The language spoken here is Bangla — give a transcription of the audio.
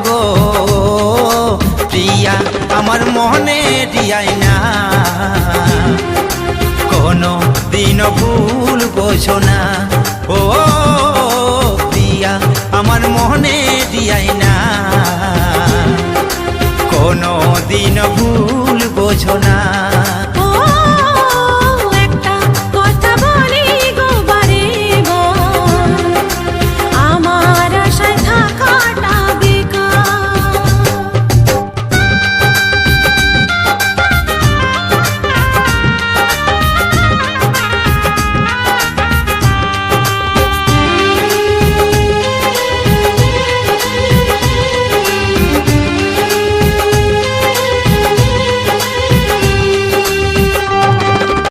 গো প্রিয়া আমার মনে দিয়াই না কোনো দিন ভুল বোঝো না ও প্রিয়া আমার মনে দিয়াই না কোনো দিন ভুল বোঝো না।